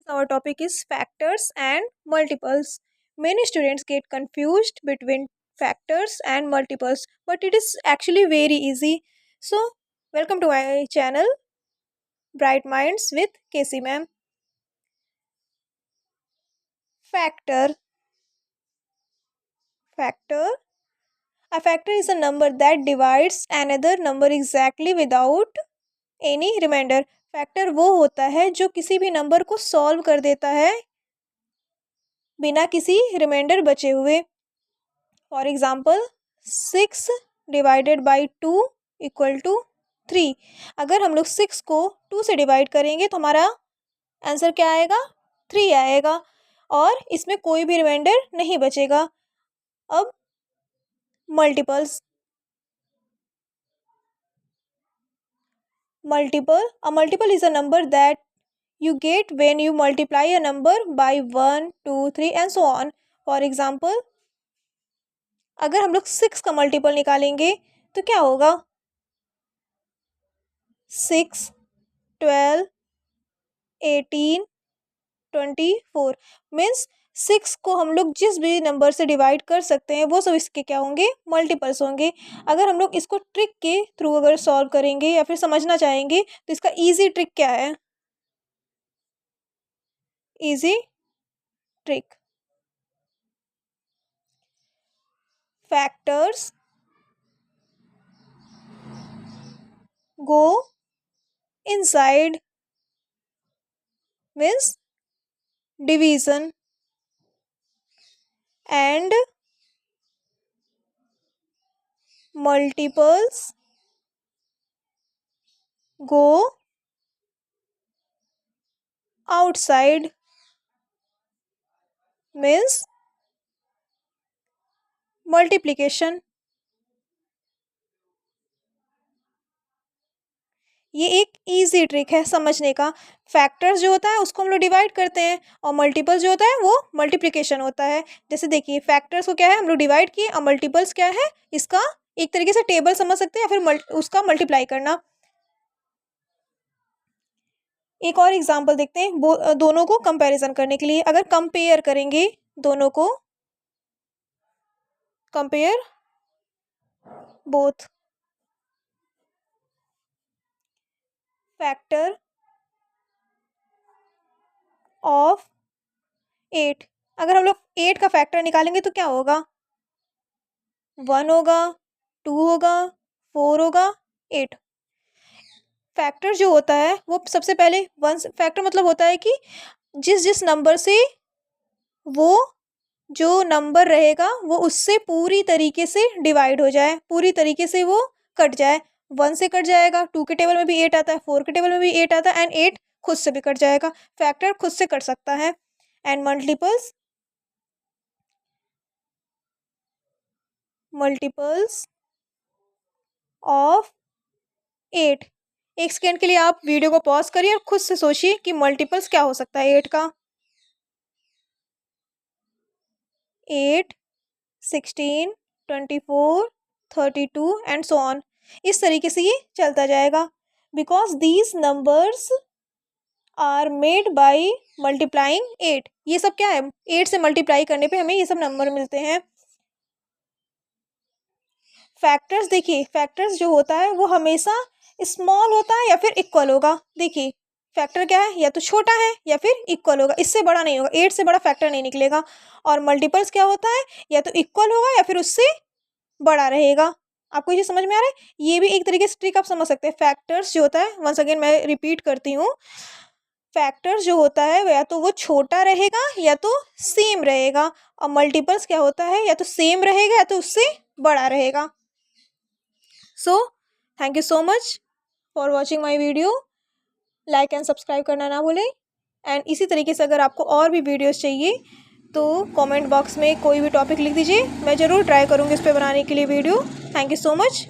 Our topic is factors and multiples. Many students get confused between factors and multiples, but it is actually very easy. So, welcome to my channel, Bright Minds with Casey Ma'am. Factor. Factor. A factor is a number that divides another number exactly without any remainder. Factor वो होता है जो किसी भी number को solve कर देता है बिना किसी रिमाइंडर बचे हुए. For example 6 divided by 2 equal to 3. अगर हम लोग 6 को 2 से डिवाइड करेंगे तो हमारा आंसर क्या आएगा? 3 आएगा और इसमें कोई भी रिमाइंडर नहीं बचेगा. अब multiples. A multiple is a number that you get when you multiply a number by 1, 2, 3 and so on. For example, अगर हम लोग 6 का मल्टीपल निकालेंगे तो क्या होगा? 6, 12, 18, 24 मीन्स 6 को हम लोग जिस भी नंबर से डिवाइड कर सकते हैं वो सब इसके क्या होंगे? मल्टीपल्स होंगे. अगर हम लोग इसको ट्रिक के थ्रू अगर सॉल्व करेंगे या फिर समझना चाहेंगे तो इसका इजी ट्रिक क्या है? Easy trick. Factors go inside means division and multiples go outside means multiplication. ये एक इजी ट्रिक है समझने का. फैक्टर्स जो होता है उसको हम लोग डिवाइड करते हैं और मल्टीपल्स जो होता है वो मल्टीप्लिकेशन होता है. जैसे देखिए फैक्टर्स को क्या है हम लोग डिवाइड किए और मल्टीपल्स क्या है इसका एक तरीके से टेबल समझ सकते हैं या फिर उसका मल्टीप्लाई करना. एक और एग्जांपल देखते हैं दोनों को कंपैरिजन करने के लिए. अगर कंपेयर करेंगे दोनों को, कंपेयर बोथ. Factor of 8. अगर हम लोग 8 का फैक्टर निकालेंगे तो क्या होगा? 1 होगा, 2 होगा, 4 होगा, 8. फैक्टर जो होता है वो सबसे पहले वन फैक्टर मतलब होता है कि जिस जिस नंबर से वो जो नंबर रहेगा वो उससे पूरी तरीके से डिवाइड हो जाए, पूरी तरीके से वो कट जाए. 1 से कट जाएगा, 2 के टेबल में भी 8 आता है, 4 के टेबल में भी 8 आता है एंड 8 खुद से भी कट जाएगा. फैक्टर खुद से कट सकता है. And multiples of 8. एक सेकेंड के लिए आप वीडियो को पॉज करिए और खुद से सोचिए कि मल्टीपल्स क्या हो सकता है 8 का. 8, 16, 24, 32 एंड सो ऑन. इस तरीके से ये चलता जाएगा because these numbers are made by multiplying 8. ये सब क्या है? 8 से मल्टीप्लाई करने पे हमें ये सब नंबर मिलते हैं. फैक्टर्स देखिए फैक्टर्स जो होता है वो हमेशा स्मॉल होता है या फिर इक्वल होगा. देखिए फैक्टर क्या है? या तो छोटा है या फिर इक्वल होगा, इससे बड़ा नहीं होगा. 8 से बड़ा फैक्टर नहीं निकलेगा. और मल्टीपल्स क्या होता है? या तो इक्वल होगा या फिर उससे बड़ा रहेगा. आपको ये समझ में आ रहा है? ये भी एक तरीके से ट्रिक आप समझ सकते हैं. फैक्टर्स जो होता है वंस अगेन मैं रिपीट करती हूँ, फैक्टर्स जो होता है या तो वो छोटा रहेगा या तो सेम रहेगा. और मल्टीपल्स क्या होता है? या तो सेम रहेगा या तो उससे बड़ा रहेगा. So thank you so much for watching my video. Like and subscribe करना ना भूलें. एंड इसी तरीके से अगर आपको और भी वीडियोस चाहिए तो कमेंट बॉक्स में कोई भी टॉपिक लिख दीजिए, मैं ज़रूर ट्राई करूँगी इस पर बनाने के लिए video. Thank you so much.